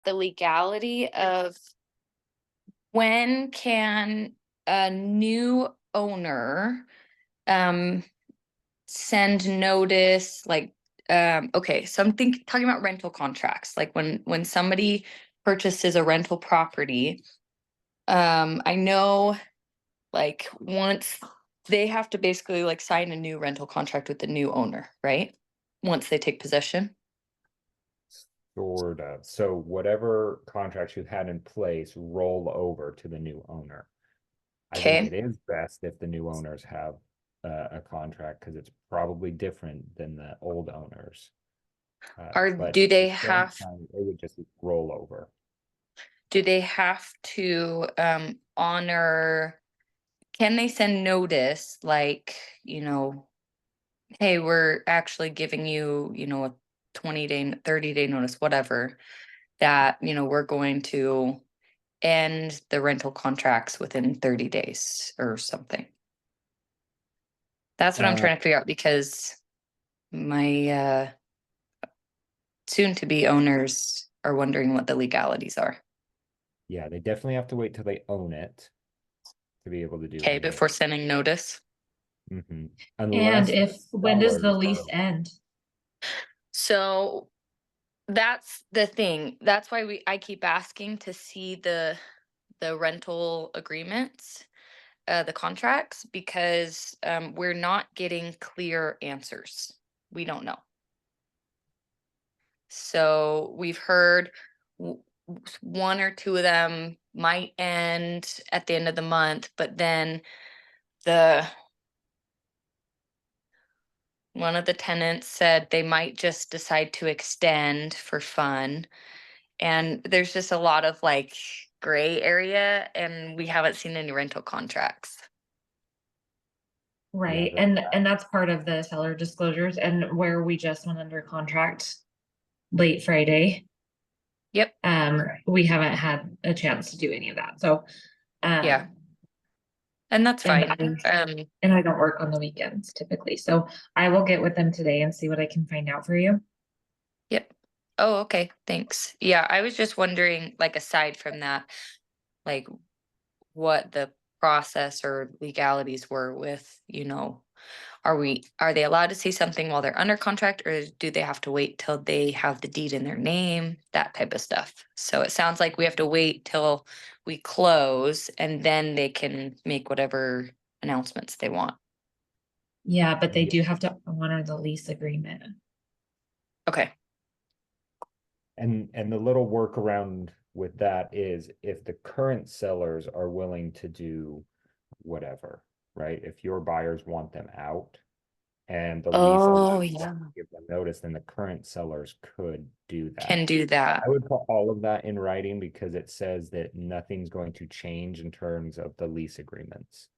the legality of when can a new owner send notice, like, okay, so I'm talking about rental contracts, like when somebody purchases a rental property. I know, like, once they have to basically like sign a new rental contract with the new owner, right? Once they take possession. Sort of. So whatever contracts you had in place roll over to the new owner. I think Okay. it is best if the new owners have a contract because it's probably different than the old owners. Or But do at the they same have time, it would just roll over. do they have to honor, can they send notice, like, hey, we're actually giving you, a 20-day, 30-day notice, whatever, that, we're going to end the rental contracts within 30 days or something. That's what I'm Uh, trying to figure out because my soon to be owners are wondering what the legalities are. yeah, they definitely have to wait till they own it to be able to do Okay, any of before sending notice. Mhm. And Unless the if when does the sellers lease are, end? So that's the thing. That's why I keep asking to see the rental agreements, the contracts, because we're not getting clear answers. We don't know. So we've heard one or two of them might end at the end of the month, but then the one of the tenants said they might just decide to extend for fun. And there's just a lot of like gray area, and we haven't seen any rental contracts. yeah, Right. And that's part of the seller disclosures and where we just went under contract late Friday. Yep. We haven't had a chance to do any of that. So Yeah. um And that's and fine. I and I don't work on the weekends typically. So I will get with them today and see what I can find out for you. Yep. Oh, okay. Thanks. Yeah, I was just wondering, like, aside from that, like, what the process or legalities were with, are they allowed to see something while they're under contract, or do they have to wait till they have the deed in their name, that type of stuff? So it sounds like we have to wait till we close and then they can make whatever announcements they want. Yeah, but they yeah. do have to honor the lease agreement. Okay. And the little workaround with that is if the current sellers are willing to do whatever, right? If your buyers want them out and the lease Oh, allows them yeah. to give them notice, then the current sellers could do Can that. do that. I would put all of that in writing because it says that nothing's going to change in terms of the lease agreements.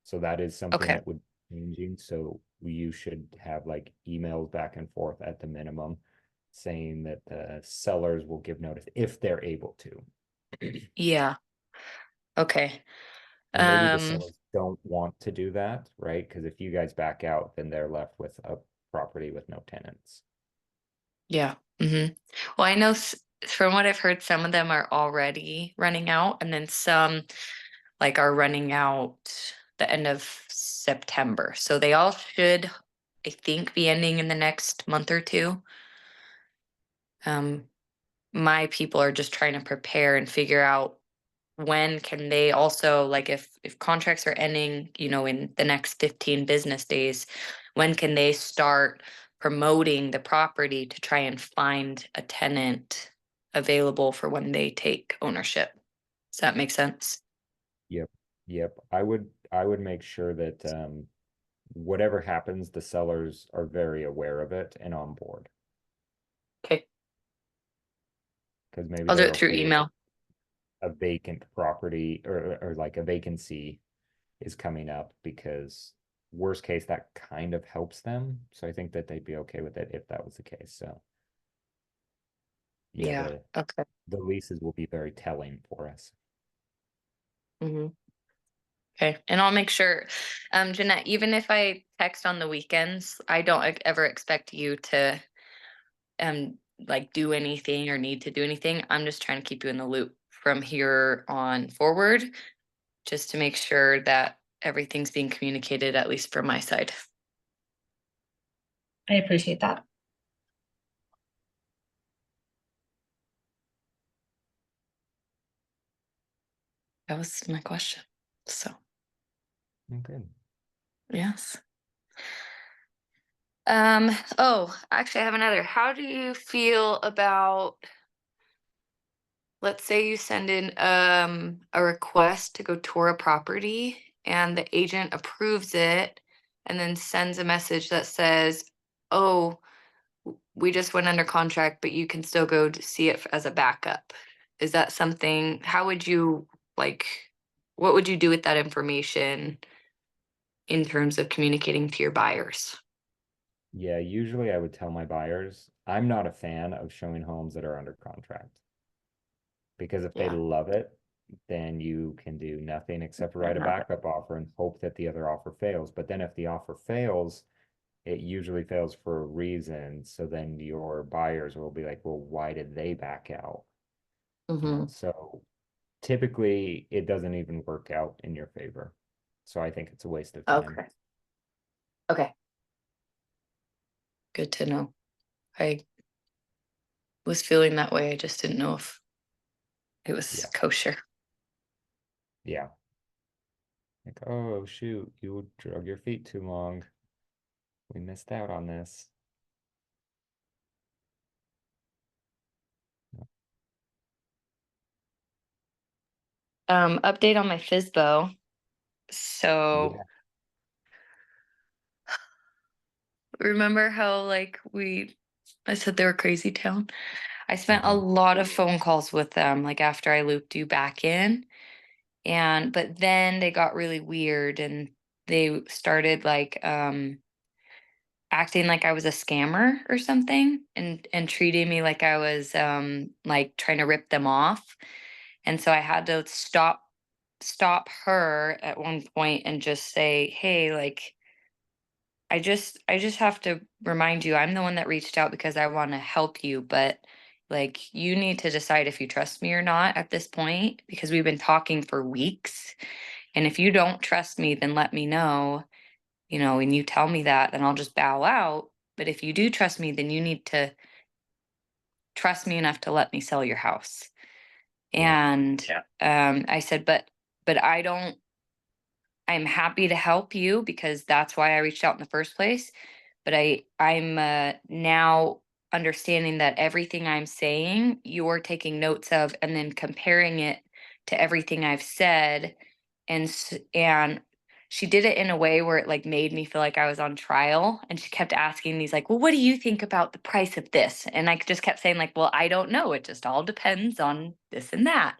So that is something Okay. that would be changing. So you should have like emails back and forth at the minimum saying that the sellers will give notice if they're able to. Yeah. Okay. And maybe the Um, sellers don't want to do that, right? Because if you guys back out, then they're left with a property with no tenants. yeah. Well, I know from what I've heard, some of them are already running out, and then some like are running out the end of September. So they all should, I think, be ending in the next month or two. Um, my people are just trying to prepare and figure out when can they also, like, if contracts are ending, in the next 15 business days, when can they start promoting the property to try and find a tenant available for when they take ownership? Does that make sense? Yep. Yep. I would make sure that whatever happens, the sellers are very aware of it and on board. Okay. Because maybe I'll do they're it through okay with email. a vacant property or like a vacancy is coming up because worst case that kind of helps them. So I think that they'd be okay with it if that was the case. So yeah, Yeah. Okay. the leases will be very telling for us. hmm Okay. And I'll make sure, Jeanette, even if I text on the weekends, I don't ever expect you to like do anything or need to do anything. I'm just trying to keep you in the loop from here on forward, just to make sure that everything's being communicated, at least from my side. I appreciate that. That was my question. So, Okay. yes. Oh, actually I have another. How do you feel about, let's say you send in a request to go tour a property and the agent approves it and then sends a message that says, "Oh, we just went under contract, but you can still go to see it as a backup." Is that something, how would you like, what would you do with that information in terms of communicating to your buyers? Yeah, usually I would tell my buyers, I'm not a fan of showing homes that are under contract. Because if they Yeah. love it, then you can do nothing except write a backup offer and hope that the other offer fails. But then if the offer fails, it usually fails for a reason. So then your buyers will be like, well, why did they back out? Mm-hmm. So typically it doesn't even work out in your favor. So I think it's a waste of time. Okay. Okay. Good to know. I was feeling that way. I just didn't know if it was Yeah. kosher. Yeah. Like, oh shoot, you drug your feet too long. We missed out on this. Update on my FISBO. So Yeah. remember how like I said they were crazy town? I spent a Mhm. lot of phone calls with them, like after I looped you back in. But then they got really weird and they started like acting like I was a scammer or something, and treating me like I was like trying to rip them off. And so I had to stop her at one point and just say, "Hey, like I just have to remind you, I'm the one that reached out because I want to help you, but like you need to decide if you trust me or not at this point, because we've been talking for weeks. And if you don't trust me, then let me know, and you tell me that, then I'll just bow out. But if you do trust me, then you need to trust me enough to let me sell your house." Yeah. And I said, but I'm happy to help you because that's why I reached out in the first place. But I'm now understanding that everything I'm saying, you're taking notes of and then comparing it to everything I've said. And she did it in a way where it like made me feel like I was on trial. And she kept asking these like, "Well, what do you think about the price of this?" And I just kept saying like, "Well, I don't know. It just all depends on this and that."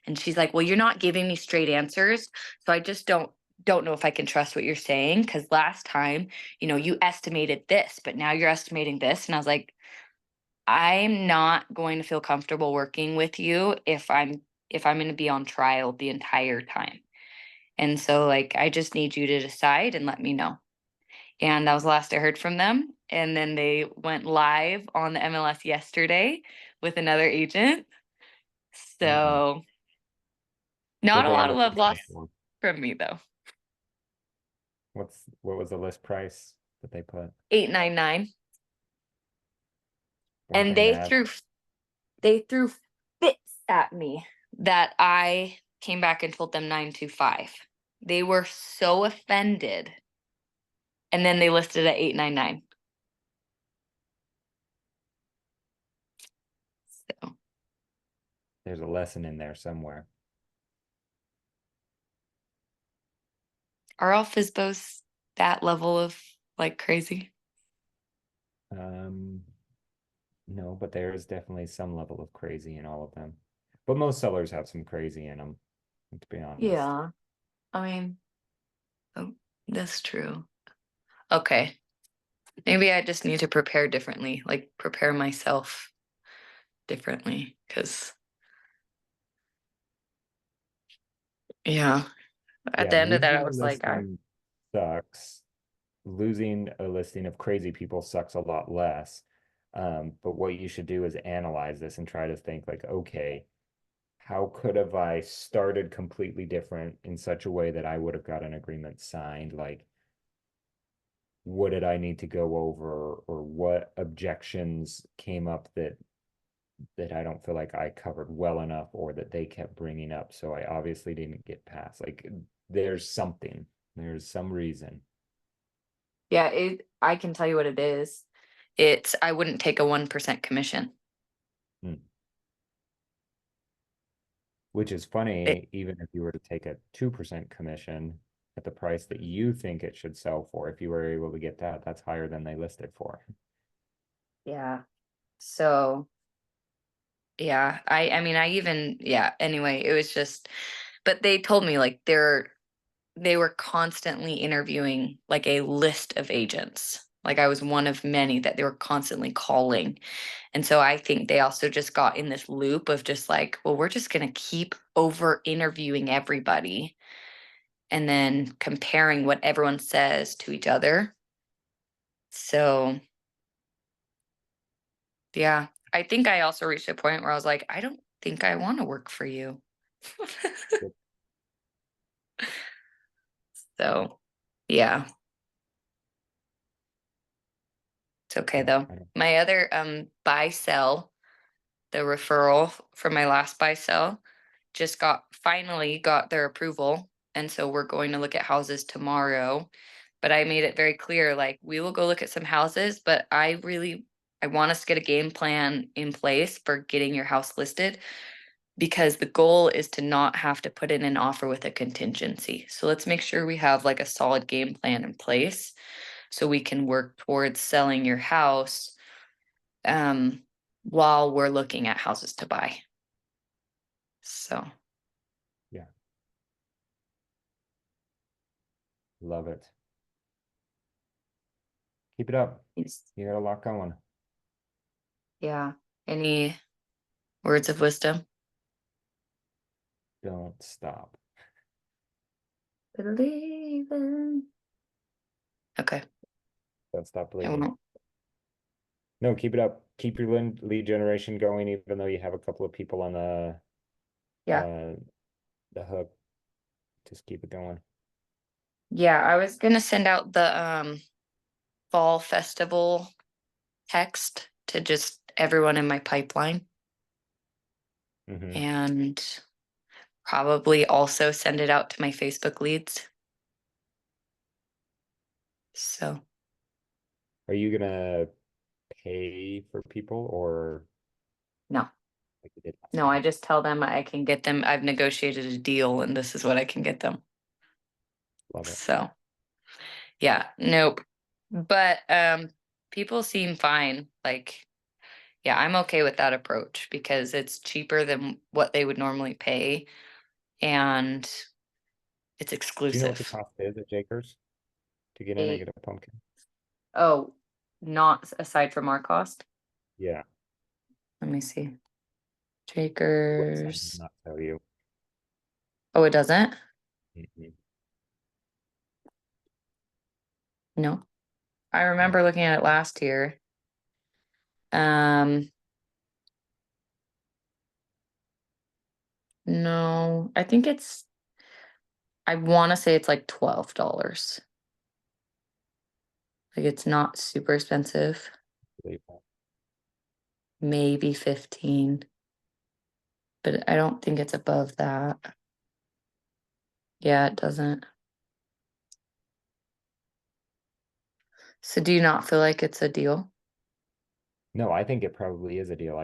And she's like, "Well, you're not giving me straight answers. So I just don't know if I can trust what you're saying, because last time, you estimated this, but now you're estimating this." And I was like, "I'm not going to feel comfortable working with you if I'm going to be on trial the entire time. And so like I just need you to decide and let me know." And that was the last I heard from them. And then they went live on the MLS yesterday with another agent. Mhm. So not What a they lot end of up love listing lost for? from me though. What was the list price that they put? 899. Weren't And they mad? they threw fits at me that I came back and told them 925. They were so offended. And then they listed at 899. So There's a lesson in there somewhere. are all FISBOs that level of like crazy? Um, no, but there is definitely some level of crazy in all of them. But most sellers have some crazy in them, to be honest. Yeah. I mean, oh, that's true. Okay. Maybe I just need to prepare differently, like prepare myself differently. Because, yeah, at Yeah, the end of that, I losing a was like, listing sucks. Losing a listing of crazy people sucks a lot less. But what you should do is analyze this and try to think like, okay, how could have I started completely different in such a way that I would have got an agreement signed? Like, what did I need to go over, or what objections came up that I don't feel like I covered well enough, or that they kept bringing up, so I obviously didn't get past. Like, there's something, there's some reason. Yeah, I can tell you what it is. I wouldn't take a 1% commission. Hmm. Which is It, funny, even if you were to take a 2% commission at the price that you think it should sell for, if you were able to get that, that's higher than they listed for. yeah. So, yeah, I mean, yeah, anyway, it was just, but they told me like they were constantly interviewing like a list of agents. Like I was one of many that they were constantly calling. And so I think they also just got in this loop of just like, well, we're just going to keep over interviewing everybody and then comparing what everyone says to each other. So, yeah, I think I also reached a point where I was like, I don't think I want to work for you. So, yeah, it's okay Yeah, though. I don't. My other buy sell, the referral from my last buy sell just finally got their approval. And so we're going to look at houses tomorrow. But I made it very clear, like we will go look at some houses, but I want us to get a game plan in place for getting your house listed, because the goal is to not have to put in an offer with a contingency. So let's make sure we have like a solid game plan in place so we can work towards selling your house um, while we're looking at houses to buy. So, Yeah, love it. Keep it up. You got a lot going. yeah. Any words of wisdom? Don't stop. Believe in. Okay, Don't stop I believing. won't. No, keep it up. Keep your lead generation going, even though you have a couple of people on Yeah. uh the hook. Just keep it going. Yeah, I was gonna send out the fall festival text to just everyone in my pipeline Hmm. and probably also send it out to my Facebook leads. So, Are you gonna pay for people, or no, like you did last no, time? I just tell them I can get them. I've negotiated a deal and this is what I can get them. Love it. So, yeah, nope. But people seem fine. Like, yeah, I'm okay with that approach because it's cheaper than what they would normally pay and it's Do you know what the exclusive. cost is at Jakers to get in and They get a pumpkin? Oh, not aside from our cost. Yeah, Let me see. the website does Jakers. not tell you. Oh, it doesn't? Mhm. No. I remember looking at it last year. Um, no, I want to say it's like $12. Like it's not super expensive. Believe that. Maybe 15, but I don't think it's above that. Yeah, it doesn't. So do you not feel like it's a deal? No, I think it probably is a deal.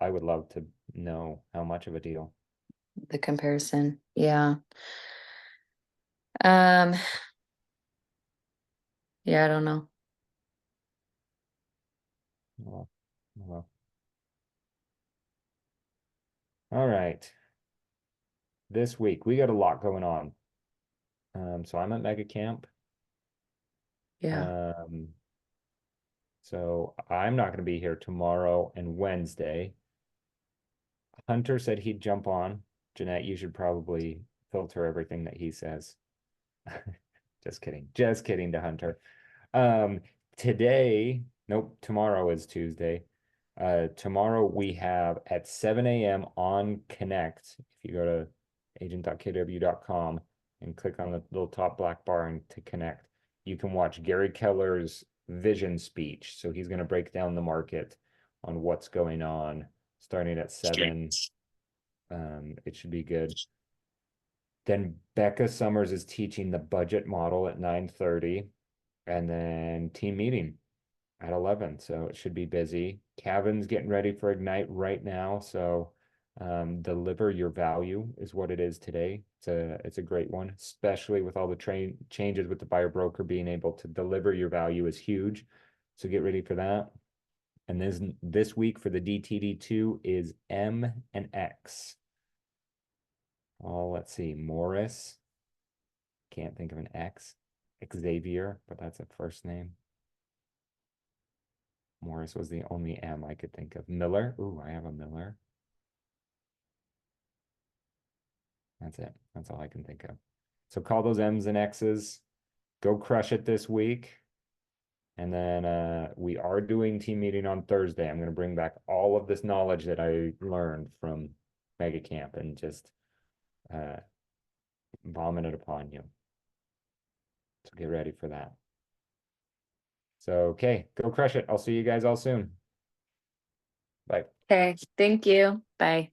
I would love to know how much of a deal. The comparison. Yeah. Um, yeah, I don't know. Well, well. All right. This week we got a lot going on. So I'm at Mega Camp. Yeah. Um, so I'm not going to be here tomorrow and Wednesday. Hunter said he'd jump on. Jeanette, you should probably filter everything that he says. Just kidding. Just kidding to Hunter. Um, Today, nope, tomorrow is Tuesday. Tomorrow we have at 7 a.m. on Connect. If you go to agent.kw.com and click on the little top black bar and to connect, you can watch Gary Keller's vision speech. So he's going to break down the market on what's going on starting at 7. It should be good. Then Becca Summers is teaching the budget model at 9:30, and then team meeting at 11. So it should be busy. Kevin's getting ready for Ignite right now. So deliver your value is what it is today. It's a great one, especially with all the changes with the buyer broker. Being able to deliver your value is huge. So get ready for that. And this week for the DTD2 is M and X. Oh, let's see. Morris. Can't think of an X. Xavier, but that's a first name. Morris was the only M I could think of. Miller. Ooh, I have a Miller. That's it. That's all I can think of. So call those M's and X's. Go crush it this week. And then we are doing team meeting on Thursday. I'm going to bring back all of this knowledge that I learned from Mega Camp and just vomit it upon you. So get ready for that. So, okay, go crush it. I'll see you guys all soon. Bye. Okay, thank you. Bye.